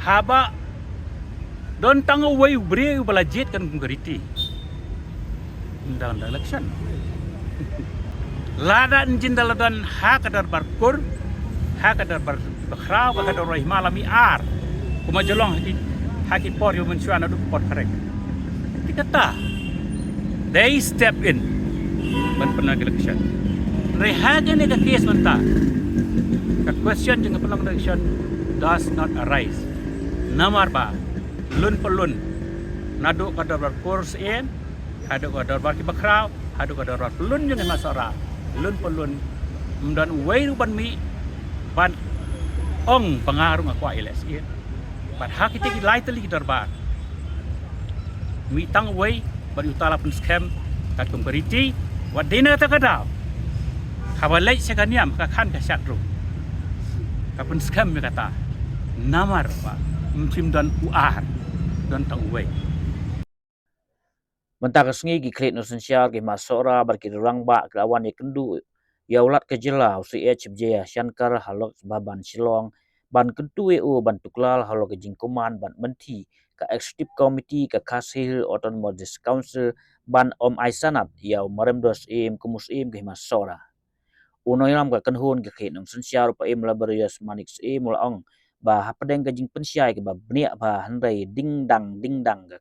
Haba don tang away bre balajit kan gumgariti undang election lada jindal dan ha kadar barkur ha kadar bakraw kadar Hima lami ar kuma jolong haki por yo mensuana du por karek dikata they step in ban penag election rehaga ne ka case manta ka question jeng penag election does not arise namar ba lun pelun nadu kadar kurs in hadu kadar ki bakraw hadu kadar pelun jeung masara lun pelun dan wei ban mi ban ong pengaruh aku iles in ban hak kita lai teli darbar mi tang wei ban utala pun scam kat komperiti wadina ta kadau kabalai sekaniam ka kan ka syatru kapun scam mi kata namar ba mcim dan uar dan tang wei Mentaka sengi ki klet no sensial ki Sohra bar ki rang ba lawan ni Kynduh ya ulat ke jela usi HBJ Shankar halok baban Shillong ban Kynduh ban tuklal halok ke jingkuman ban menti ka executive committee ka Khadc autonomous council ban om aisanat ya Marremdor kumus ki Sohra unoyam ka kanhun ki klet no sensial pa labarius manik mulong ba hapadeng ka jing pensiai ke ba bnia ba handai ding dang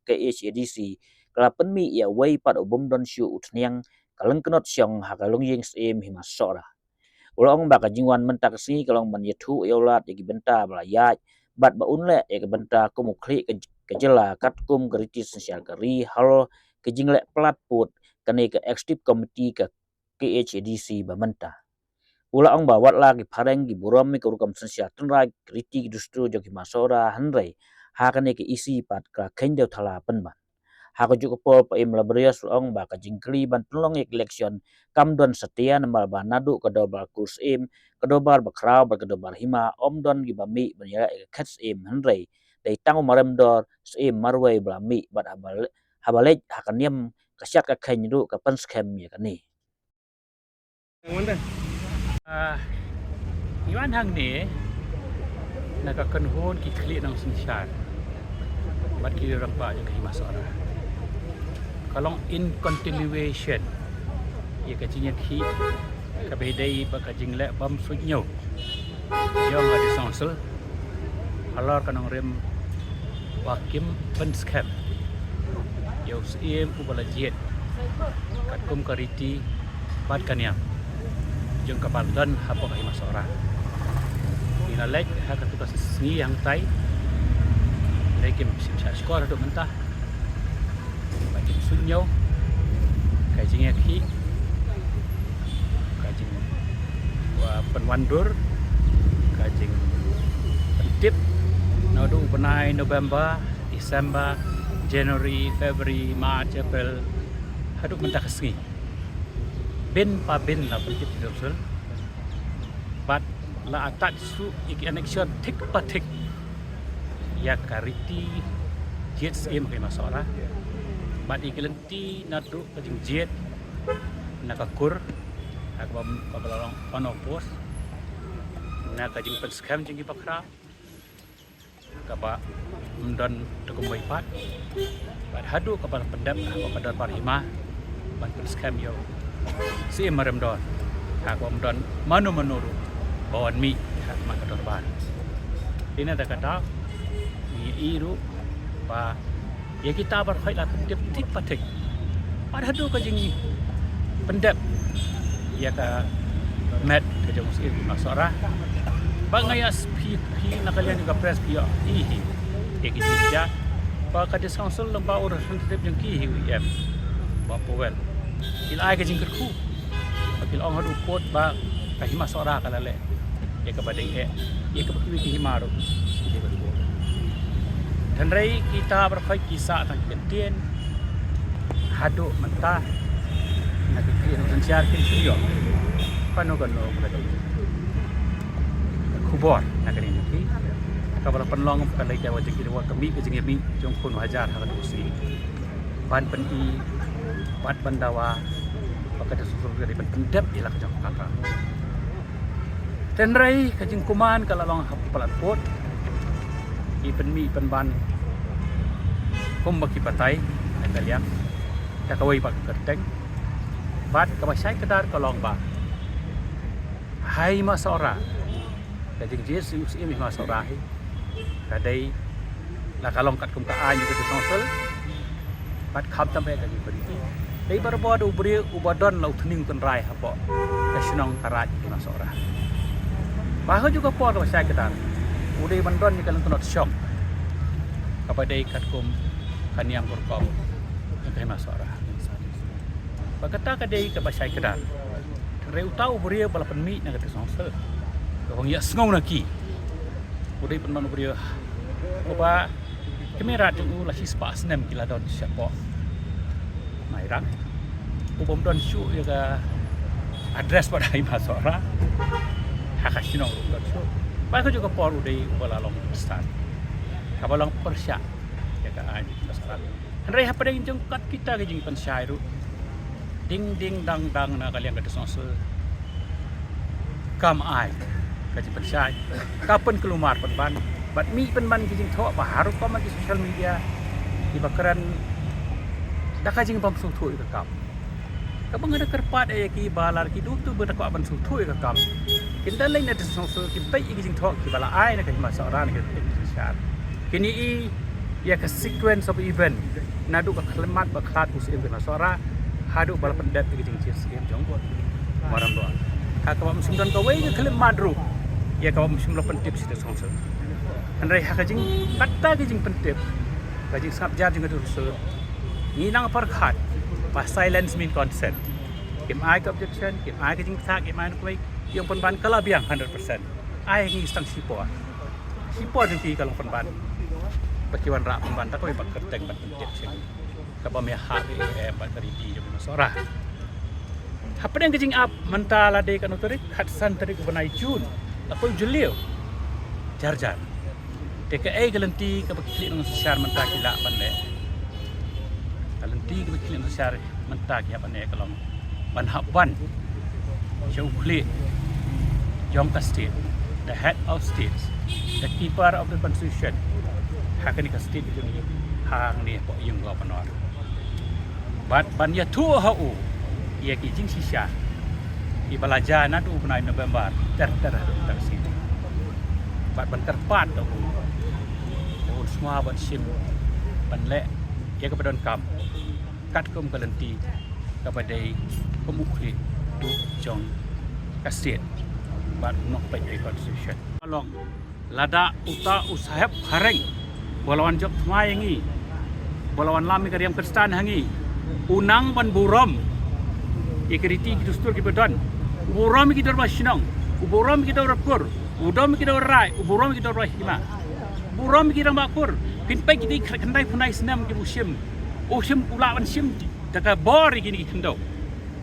ka HADC kalapan mi ya wei pat obom don shu utniang kaleng kenot siang hakalung yeng Hima Sohra ulong ba ka jingwan mentak si kalong ban yathu yolat ya benta bla ya bat ba unle ya benta kumukli ke jela kat kum geriti sosial kari hal ke jingle plat put kane ke executive committee ke HADC ba menta ulang ba wat lagi pareng gi buram mi kurukam sosial tunra kriti justru joki Sohra handai hakane ke isi pat ka Kynduh thala penban hako juga pol pa labarius ulang ba ka jingkli ban tulong election kamdon setia nama ba nadu ka dobal kurs kadobar bakraw ba kadobar Hima omdon gi bami banyara Khadc handai dai tangu Marremdor marwai blami bat habalej hakaniam kasyak ka Kynduh ka penskem ya kani iwan hang ni nakakanhon ki kli nang sensyar bat ki rang ba jeung Hima Sohra kalong in continuation ya ka jinya ki ka bedai ba ka jingle bam sunyo jong ada sonsel halor kanong rem wakim penskem yo sim ubalajet kat kum kariti bat kaniam jeung kapal dan hapo Hima Sohra ina lek hak tugas sengi yang tai lekim simsa skor do mentah bagi sunyo kajing ki kajing wa penwandur kajing pentip nodu benai November December January February March April haduk mentah sengi bin pa bin la pentip dosul bat la atat su ik annexion tik patik ya kariti jet Hima Sohra bat ikelenti natu kajing jet nakakur akbam babalong onopos na kajing penskam jingi pakra kaba undan tekumbai pat bat hadu kapal pendap kepada par Hima ban penskam yo Marremdor akbam dan manu bawan mi hak mak dorban ini ada kata ni iru pa ya kita berkhoi la pendep tik patik pada hadu ka jing pendep ya ka met ke jong Hima Sohra bangaya pi nakalian juga press pi ihi ya kita pa ka disangsul lamba urus pendep jeng ki em ba powel ilai ke jing kerku apil ong hadu pot ba ka Hima Sohra kalale ya ka badeng ya ka baki Hima ro dan rai kita berkhoi kisah tang kentien hadu mentah nak kirim sensiar kin suyo pano kano berada kubor nak ini ki kapal penlong kalai jawa jeng kiri wa kami ke jeng mi jong kun hajar hakan usi ban peni bat bandawa pakada susul dari pendep ilak jong kakak tenrai kajing kuman kalau long hapalat pot ipen mi ipen ban kum baki patai kalian tak kawai pak kerteng bat kabasai kedar kalong ba Hima Sohra kajing Jesus ini Hima Sohra kadai lah kalong kat kum ka anyu ke sonsel bat kham sampai kajing beriti dai barbod ubri ubadon lau thuning penrai hapo kasinong karat Hima Sohra bahwa juga por kabasai kedar udai bandon ni kalong tenot syok kepada kat kum kaniang berkau Hima Sohra Bagata kadai kabasai kedar Reu tahu beria balapan mi nak kata songse. Kau ya sengau lagi. Udai penman beria. Oba kamera tu lah hispa senem kila don siapa. Mairang. Ubom don show ya ka address pada Hima Sohra. Hakasinong don show. Baik juga por udai balalong start. Kabalong persya ya ka ai start. Henry apa dengan jengkat kita ke jeng pensyai ru. Ding ding dang dang na kalian kata songse kam ai kaji pensyai kapan keluar penban bat mi penban kijing thok baharu kam di social media di bakaran dak kajing bam su thui ka kam kabang ada kerpat ay ki balar ki tu ber ko ban su thui ka kam kinda lain ada songse ki bai kijing thok ki bala ai na Hima Sohra ni ka kini i ya ka sequence of event nadu ka khlemat ba khat us Hima Sohra hadu bala pendat ke jing cis game jong Marremdor ha ka musim don ka wei ke kelim madru ya ka musim lo pentip sita songse andai ha ka jing kata ke jing pentip ka jing sap jar jing tu so ni nang par khat pa silence mean consent kim ai ka objection kim ai ke jing sa kim ai ku yang penban kala biang 100% ai ngi stang sipo jing ki kalau penban pakiwan ra penban ta ko pak kerteng pat pentip sing kabam ya hak bat karidi Hima Sohra apa yang kejing up mentala de kan otorik hatsan tadi ku banai Jun apa Julio jar TKA galenti ka bakili ng sosial mentah kila pande galenti ka bakili ng sosial mentah kila pande kalong banhaban Jokli Jongka State the head of states the keeper of the constitution hakani ka state itu ni hang ni po yung go panor bat ban ya tu hau ia ki jing sisya i balaja na tu benai November ter sini bat ban terpat tu semua bat sim ban le ia kepada kam kat kum galenti kepada pemukli tu jong kaset bat nok pai constitution along lada uta usahab hareng bolawan jok thmai ngi bolawan lami kariam kristan hangi unang ban burom ikriti dustur ki bedan burom ki dorba sinong burom ki dorba kur udom ki dorba rai burom ki dorba hima burom ki dorba kur pinpai ki khandai punai senam ki busim usim ula ban sim daga bor ki ni Kynduh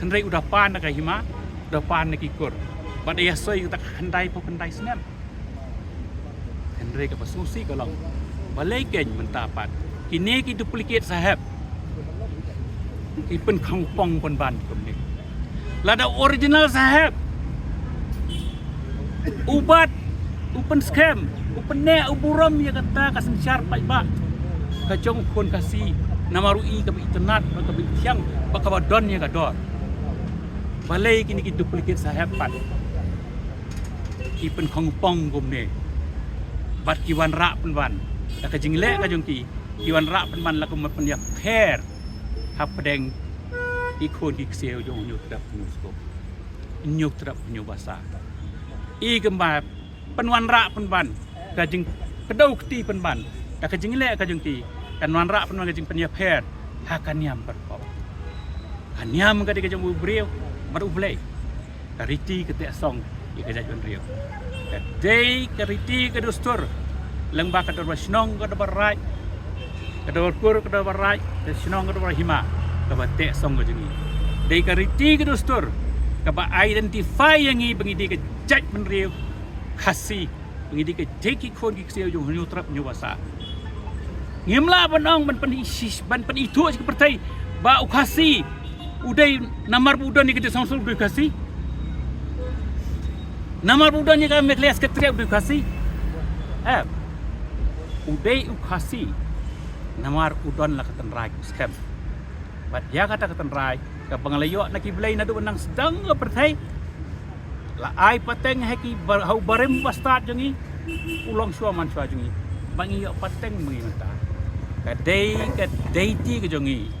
khandai udah pan daga hima udah pan ki kur bad ya soi tak khandai po khandai senam khandai ka pasusi kolong balai ken mentapat kini ki duplicate sahab ipen kangpong pun ban kum ni lada original sahab ubat upen scam upen ne uburam ya kata kasensyar pai ba kajong pun kasi namarui ke internet ke biang bakabadon ya gador balai kini ki duplicate sahab pat ipen kangpong kum ni bat kiwan rak pun ban tak kajing le kajong ki kiwan rak pun ban lakum pen ya pair hap pedeng ikon ki kseu jong nyuk trap nusko nyuk trap nyu basa i gemba penwan rak penban kajing kedau kti penban ta kajing le kajing ki kanwan rak penwan kajing penya pher hakaniam berkop haniam ka de kajing ubreu maru blai kariti ketek song i kajak jon riu kadai kariti ke dustur lengba ka dor snong ka dor rai kedua kur kedua barai dan senang kedua Hima kaba tek song gini dei kariti ke dustur kaba identify yang i bangidi ke judge menriu khasi bangidi ke teki kon ki seo jong hnu trap nyu wasa ngimla banong ban isis ban itu ke partai ba khasi udai namar budon ni ke songsul udai khasi Nama budanya kami kelas ketriak edukasi. Udai ukasi. Nama udon lah katan rai scam. Bat dia kata katan rai ke pangalayo nak iblay na do nang sedang pertai. La ai pateng haki hau barem pastad jangi. Ulong suaman sua jangi. Bangi yo pateng mengita. Kadai ti ke jangi.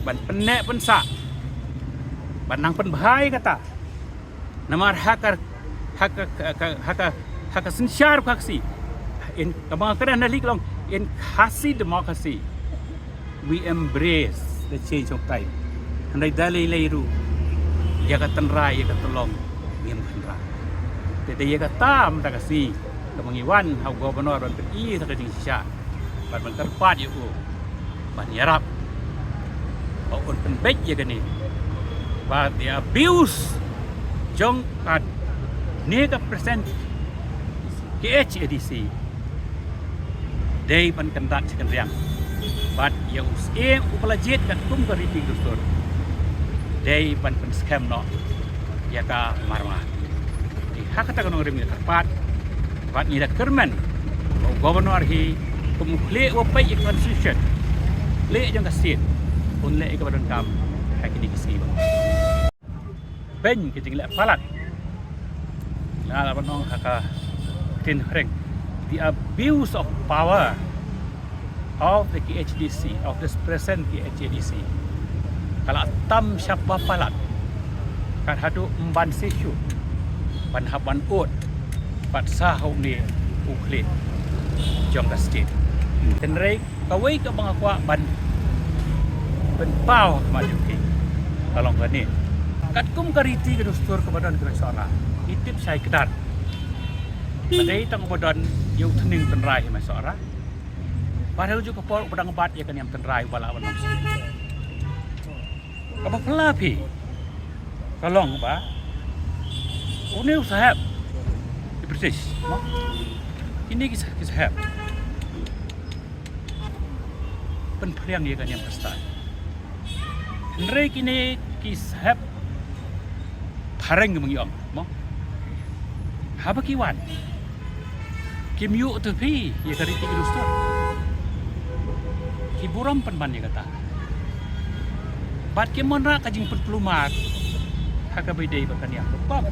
Ban penek pensak. Ban nang pen bahai kata. Nama hak sensyar kaksi. In kamang kada nalik long in Khadc democracy we embrace the change of time. Handai dalai leiru ya katan rai ya katolong ngem khandra. Tete ya katam ta kasi kamang iwan hau gobernur ban pi ta kading sya. Ban ban terpat ya u. Ban yarap. Ba on pen bej ya gani. Ba the abuse jong kad nega present KHDC day pan kandat chicken riang but ya usem upalajit kan kum ka riting dostor day pan scam no ya ka marma di hakata kan rim terpat bat ni da kerman governor hi kumukle wa pai constitution le jang ka state un le ka badan kam hakini kisi ba ben ke jing le palat la banong haka tin hreng the abuse of power of the KHDC, of this present KHDC. Kalau tam siapa palat, kan hadu emban sisu, ban haban ut, pat sahau ni uklit, jong ka state. Tenrei kawai ka bang akwa ban pau maju ke. Kalau gani, kat kum kariti ke dostor ke badan ke Sohra. Itip saya kedar. Padai tang badan yu tening tenrai ma Sohra. Padahal juga por pedang bat ya kan yang tenrai wala wanong. Apa pelapi? Kalong ba? Uni usahab. Di British, mo? Ini kisah. Penperiang ya kan yang pesta. Henry kini kisah pareng mengiom, mo? Haba kiwan. Kim yu tu pi ya kari tiga dostor. Kiburam penban ya kata. Bat kim monra kajing perpelumat. Haka bidai bakan yang berpap.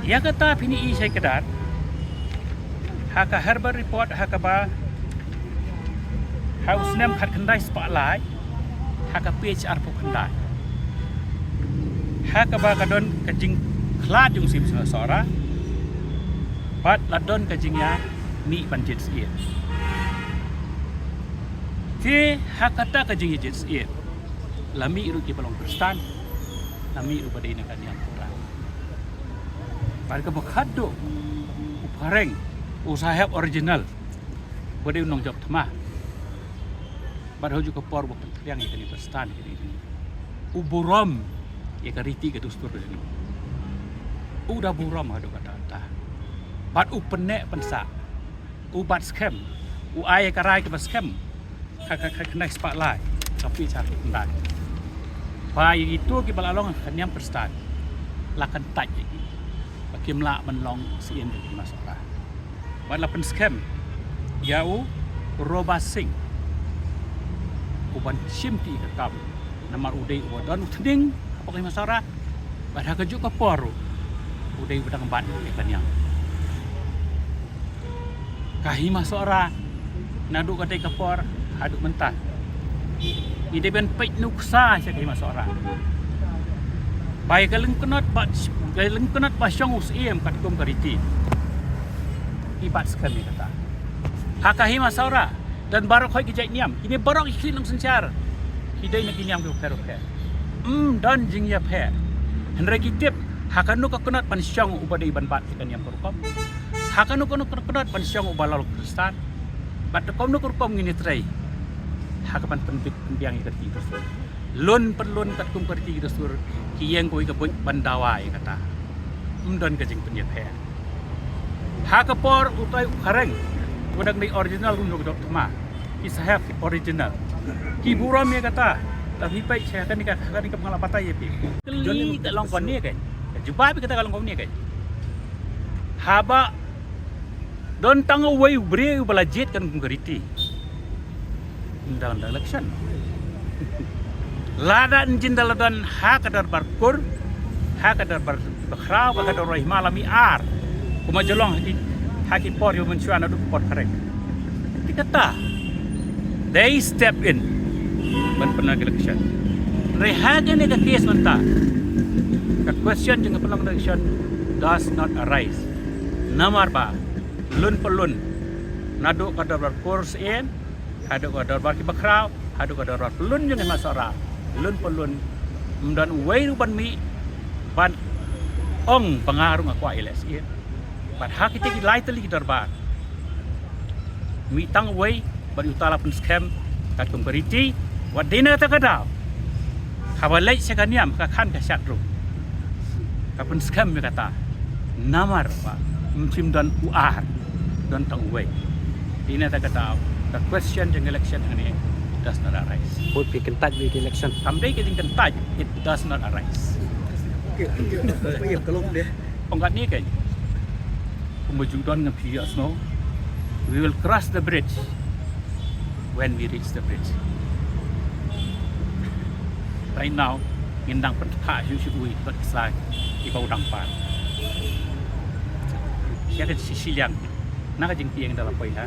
Ya kata pini i saya kedar. Haka herbal report haka ba. House nem kat kendai spotlight. Haka PHR pun kendai. Haka ba kadon kajing klad yung sim Sohra. Bat ladon kajingnya ni banjit siye. Ke hakata kajing jit siye. Lami iru ki palong kristan. Lami iru badai nak yang kurang. Barka bakado upareng usahab original. Badai unong job tama. Badai juga por bukan yang ikan kristan ini. Uburam ya kariti ke dostor ini. Udah buram hado kata. Bat upenek pensa, ubat scam, uai karai ke scam, kena spotlight, tapi cari kendali. Bayi itu kita lalong kenyam perstan, lakan taj lagi, bagi melak menlong si Indo di Sohra. Bat lapan scam, yau robasing, uban simti kekam, nama udai udan utending, apa kau Sohra, bat hak juga poru, udai udang bat ikan yang. Hima Sohra naduk kadai kapor haduk mentah. Ide ben peit nuksa sia Hima Sohra. Bai kaleng kenot basyong usiem kat kum kariti. Ibat sekali kata. Haka Hima Sohra dan barok hoi kijai niam. Ini barok ikhlin nang sencar. Hidai nak niam ke peroke. Dan jing ya pe. Henry kitip hakanu ka kenot pansyong ubadai ban bat ikan yang berukom. Hakanu kono kenot pansyong ubalal kristan. Bat kom nu kurkom ngini trai. Hakapan penbiang ikat itu. Lun perlun kat kum karti itu sur kiyeng koi ka bandawai kata. Don kajing penye pe. Hakapor utai ukareng. Udak ni original rum dok tama. Kisah original. Kiburam ya kata. Tapi pai saya kan ni pengalaman patai ya pi. Keli kat long kon ni kan. Jumpa kita kalau kau ni kan. Haba don tang away bre balajit kan kumkariti. Undang election. Lada jindal dan ha kadar barkur, ha kadar bakrau, ha kadar Hima lami ar. Kuma jolong haki por yo mencuan adu por karek. Dikata they step in ban pernah election. Rehaga ni ka case manta. The question jeng pelang election does not arise. Namar ba lun pelun nadu kadar barkur sen, hadu kadar barki bakrau, hadu kadar pelun jeng masara. Lun pelun dan way ban mi ban ong pengaruh aku iles ia. Ban hak kita lightly darbar. Mi tang way ban utara pun scam kat pemberiti wat dina ta kadau. Kabalai sekaniam ka kan ka syatru. Ka pun scam mi kata. Namar ba mcim dan uar dan tang way. Dina ta kadau. The question jeng election ini does not arise. Put we can touch with election. Someday kita can touch, it does not arise. Pengkat ni kan, pemajuan dengan pihak snow, we will cross the bridge when we reach the bridge. Right now, indang pentak syuk-syuk buat kesan di bawah dangpan. Siapa sisi yang nak jengki yang dalam poin ha?